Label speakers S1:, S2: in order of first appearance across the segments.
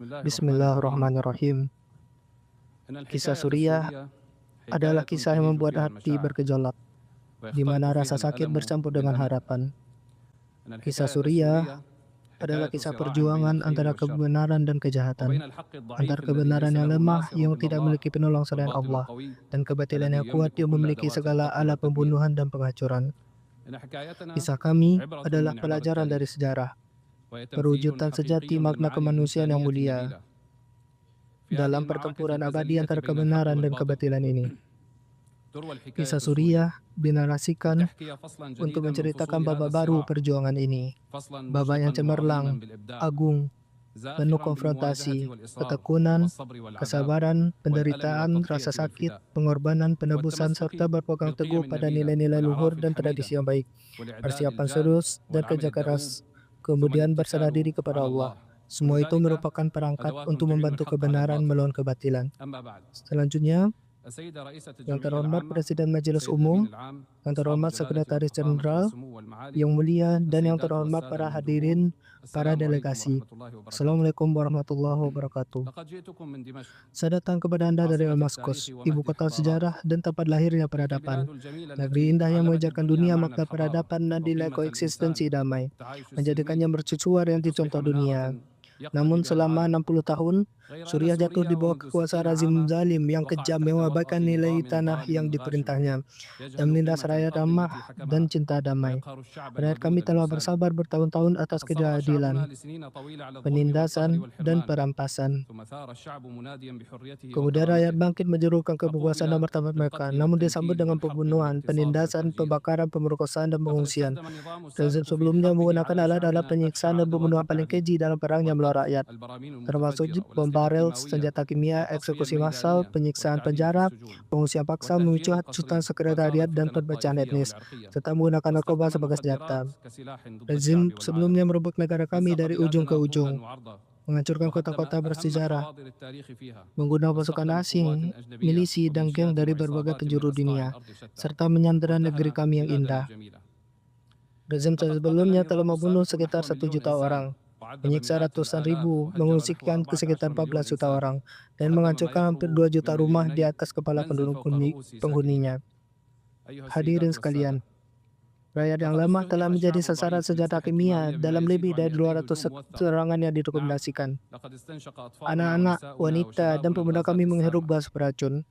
S1: Bismillahirrahmanirrahim. Kisah Suriah adalah kisah yang membuat hati bergejolak, di mana rasa sakit bercampur dengan harapan. Kisah Suriah adalah kisah perjuangan antara kebenaran dan kejahatan, antara kebenaran yang lemah yang tidak memiliki penolong selain Allah, dan kebatilan yang kuat yang memiliki segala alat pembunuhan dan penghancuran. Kisah kami adalah pelajaran dari sejarah, perwujudan sejati makna kemanusiaan yang mulia dalam pertempuran abadi antara kebenaran dan kebatilan ini. Kisah Suriah dinarasikan untuk menceritakan babak baru perjuangan ini, babak yang cemerlang, agung, penuh konfrontasi, ketekunan, kesabaran, penderitaan, rasa sakit, pengorbanan, penebusan, serta berpegang teguh pada nilai-nilai luhur dan tradisi yang baik, persiapan serius dan kerja keras, kemudian berserah diri kepada Allah. Semua itu merupakan perangkat untuk membantu kebenaran melawan kebatilan. Selanjutnya, yang terhormat Presiden Majelis Umum, yang terhormat Sekretaris Jenderal, yang mulia, dan yang terhormat para hadirin, para delegasi. Assalamualaikum warahmatullahi wabarakatuh. Saya datang kepada Anda dari Damaskus, ibu kota sejarah dan tempat lahirnya peradaban. Negeri indah yang mengajarkan dunia makna peradaban dan nilai koeksistensi damai, menjadikannya mercusuar yang dicontoh dunia. Namun selama 60 tahun, Suriah jatuh di bawah kekuasaan rezim zalim yang kejam yang mengabaikan nilai tanah yang diperintahnya dan menindas rakyat ramah dan cinta damai. Rakyat kami telah bersabar bertahun-tahun atas ketidakadilan, penindasan, dan perampasan. Kemudian rakyat bangkit menyerukan kebebasan dan martabat mereka, namun disambut dengan pembunuhan, penindasan, pembakaran, pemerkosaan, dan pengungsian. Rezim sebelumnya menggunakan alat-alat penyiksaan dan pembunuhan paling keji dalam perangnya melawan rakyat, termasuk bom barel, senjata kimia, eksekusi massal, penyiksaan penjara, pengungsian paksa, memicu hasutan sekretariat, dan perpecahan etnis, serta menggunakan narkoba sebagai senjata. Rezim sebelumnya merebut negara kami dari ujung ke ujung, menghancurkan kota-kota bersejarah, menggunakan pasukan asing, milisi, dan geng dari berbagai penjuru dunia, serta menyandera negeri kami yang indah. Rezim sebelumnya telah membunuh sekitar 1 juta orang, menyiksa ratusan ribu, mengungsikan ke sekitar 14 juta orang, dan menghancurkan hampir 2 juta rumah di atas kepala penduduk penghuninya. Hadirin sekalian, rakyat yang lemah telah menjadi sasaran senjata kimia dalam lebih dari 200 serangan yang didokumentasikan. Anak-anak, wanita, dan pemuda kami menghirup gas beracun.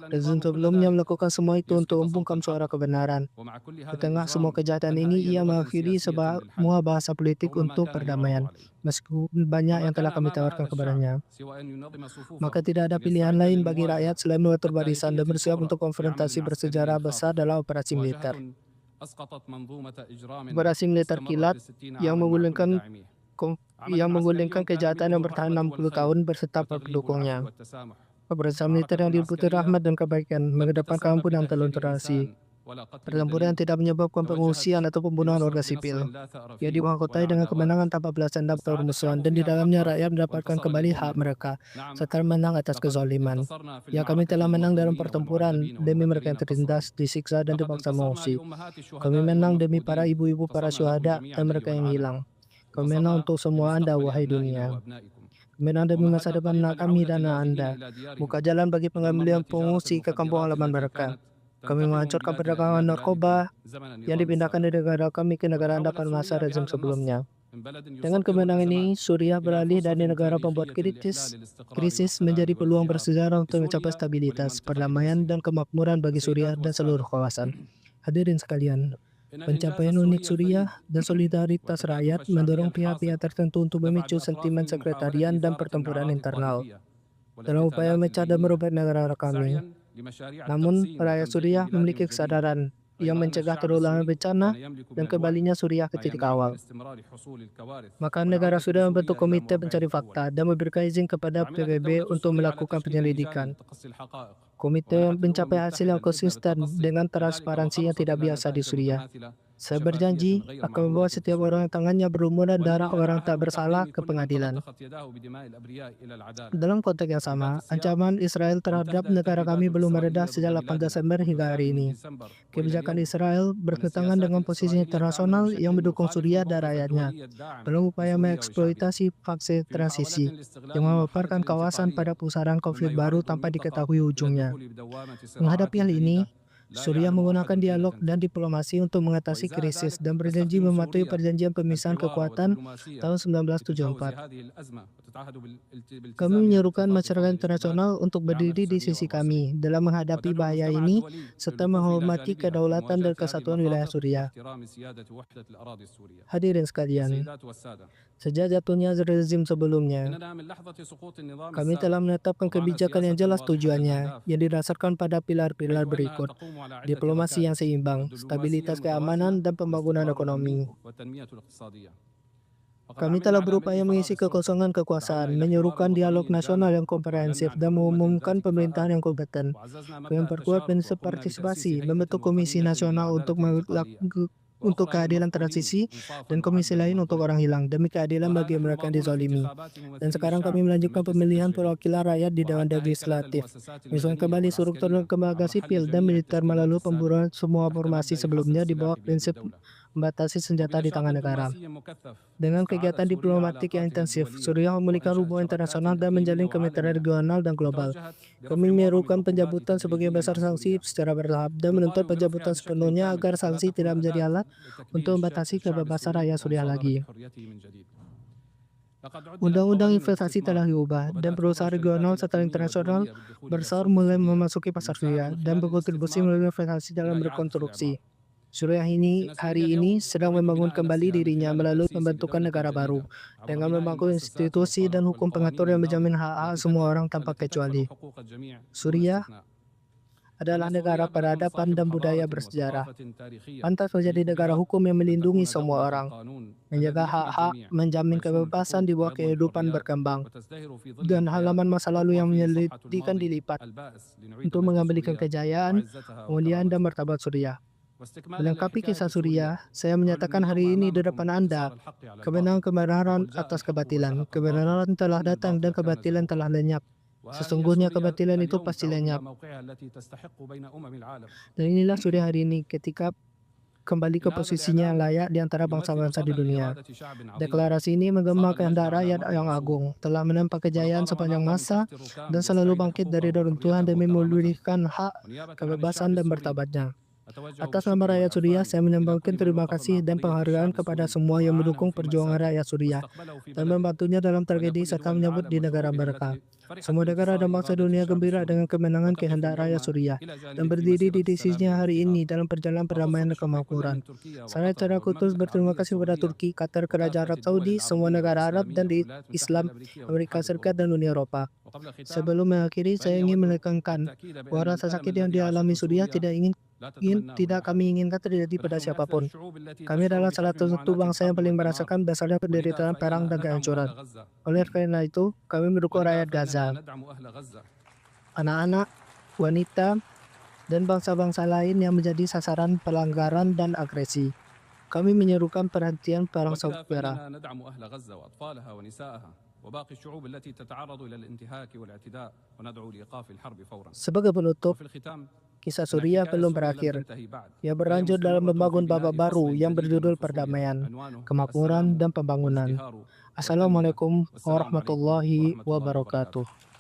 S1: Rezim sebelumnya melakukan semua itu untuk membungkam suara kebenaran. Di tengah semua kejahatan ini, ia mengakhiri semua bahasa politik untuk perdamaian, meskipun banyak yang telah kami tawarkan kepadanya. Maka tidak ada pilihan lain bagi rakyat selain mengatur barisan dan bersiap untuk konfrontasi bersejarah besar dalam operasi militer. Operasi militer kilat yang menggulingkan kejahatan yang bertahan 60 tahun berserta pendukungnya. Operasi militer yang diliputi rahmat dan kebaikan, mengedepankan ampunan dan toleransi. Pertempuran yang tidak menyebabkan pengungsian atau pembunuhan warga sipil. Ia dimahkotai dengan kemenangan tanpa belasan dan permusuhan, dan di dalamnya rakyat mendapatkan kembali hak mereka, serta menang atas kezaliman. Ya, kami telah menang dalam pertempuran demi mereka yang tertindas, disiksa, dan dipaksa mengungsi. Kami menang demi para ibu-ibu, para syuhada, dan mereka yang hilang. Kami menang untuk semua Anda, wahai dunia. Menang demi masa depan anak kami dan anak Anda. Buka jalan bagi pengambilan pengungsi ke kampung halaman mereka. Kami menghancurkan perdagangan narkoba yang dipindahkan dari negara kami ke negara Anda pada masa rezim sebelumnya. Dengan kemenangan ini, Suriah beralih dari negara pembuat krisis menjadi peluang bersejarah untuk mencapai stabilitas, perdamaian, dan kemakmuran bagi Suriah dan seluruh kawasan. Hadirin sekalian, pencapaian unik Suriah dan solidaritas rakyat mendorong pihak-pihak tertentu untuk memicu sentimen sekretarian dan pertempuran internal dalam upaya memecah dan merubah negara kami. Namun, rakyat Suriah memiliki kesadaran yang mencegah terulangan bencana dan kembalinya Suriah ke titik awal. Maka negara sudah membentuk komite pencari fakta dan memberikan izin kepada PBB untuk melakukan penyelidikan. Komite mencapai hasil yang konsisten dengan transparansi yang tidak biasa di Suriah. Saya berjanji akan membawa setiap orang yang tangannya berlumuran darah orang tak bersalah ke pengadilan. Dalam konteks yang sama, ancaman Israel terhadap negara kami belum mereda sejak 8 Desember hingga hari ini. Kebijakan Israel bertentangan dengan posisi internasional yang mendukung Suriah dan rakyatnya. Belum upaya mengeksploitasi fase transisi yang memaparkan kawasan pada pusaran konflik baru tanpa diketahui ujungnya. Menghadapi hal ini, Suriah menggunakan dialog dan diplomasi untuk mengatasi krisis dan berjanji mematuhi perjanjian pemisahan kekuatan tahun 1974. Kami menyerukan masyarakat internasional untuk berdiri di sisi kami dalam menghadapi bahaya ini serta menghormati kedaulatan dan kesatuan wilayah Suriah. Hadirin sekalian, sejak jatuhnya rezim sebelumnya, kami telah menetapkan kebijakan yang jelas tujuannya, yang didasarkan pada pilar-pilar berikut: diplomasi yang seimbang, stabilitas keamanan, dan pembangunan ekonomi. Kami telah berupaya mengisi kekosongan kekuasaan, menyerukan dialog nasional yang komprehensif, dan mengumumkan pemerintahan yang kompeten. Kami memperkuat prinsip partisipasi, membentuk komisi nasional untuk keadilan transisi dan komisi lain untuk orang hilang demi keadilan bagi mereka yang dizalimi. Dan sekarang kami melanjutkan pemilihan perwakilan rakyat di Dewan Legislatif, menyusun kembali struktur lembaga sipil dan militer melalui pemburuan semua formasi sebelumnya di bawah prinsip membatasi senjata di tangan negara. Dengan kegiatan diplomatik yang intensif, Suriah memulihkan hubungan internasional dan menjalin kemitraan regional dan global. Kami menyerukan pencabutan sebagian besar sanksi secara bertahap dan menuntut pencabutan sepenuhnya agar sanksi tidak menjadi alat untuk membatasi kebebasan rakyat Suriah lagi. Undang-undang investasi telah diubah, dan perusahaan regional serta internasional besar mulai memasuki pasar Suriah dan berkontribusi melalui investasi dalam rekonstruksi. Suriah hari ini sedang membangun kembali dirinya melalui pembentukan negara baru, dengan membangun institusi dan hukum pengatur yang menjamin hak-hak semua orang tanpa kecuali. Suriah adalah negara peradaban dan budaya bersejarah. Pantas menjadi negara hukum yang melindungi semua orang, menjaga hak-hak, menjamin kebebasan di bawah kehidupan berkembang, dan halaman masa lalu yang menyedihkan dilipat untuk mengembalikan kejayaan, kemuliaan, dan martabat Suriah. Melengkapi kisah Suriah, saya menyatakan hari ini di depan Anda, kebenaran atas kebatilan. Kebenaran telah datang dan kebatilan telah lenyap. Sesungguhnya kebatilan itu pasti lenyap. Dan inilah Suriah hari ini ketika kembali ke posisinya layak di antara bangsa-bangsa di dunia. Deklarasi ini menggema kehendak rakyat yang agung, telah menempa kejayaan sepanjang masa, dan selalu bangkit dari reruntuhan demi memulihkan hak, kebebasan, dan martabatnya. Atas nama rakyat Suriah, saya menyampaikan terima kasih dan penghargaan kepada semua yang mendukung perjuangan rakyat Suriah dan membantunya dalam tragedi serta menyambut di negara mereka. Semua negara dan bangsa dunia gembira dengan kemenangan kehendak rakyat Suriah dan berdiri di sisinya hari ini dalam perjalanan perdamaian dan kemakmuran. Saya secara khusus berterima kasih kepada Turki, Qatar, Kerajaan Arab Saudi, semua negara Arab dan di Islam, Amerika Serikat, dan Uni Eropa. Sebelum mengakhiri, saya ingin menekankan bahwa rasa sakit yang dialami Suriah tidak kami inginkan terjadi pada siapapun. Kami adalah salah satu bangsa yang paling merasakan besarnya penderitaan perang dan kehancuran. Oleh karena itu, kami mendukung rakyat Gaza, anak-anak, wanita, dan bangsa-bangsa lain yang menjadi sasaran pelanggaran dan agresi. Kami menyerukan perhentian perang saudara. Sebagai penutup, kisah Suriah belum berakhir. Ia berlanjut dalam membangun babak baru yang berjudul perdamaian, kemakmuran, dan pembangunan. Assalamualaikum warahmatullahi wabarakatuh.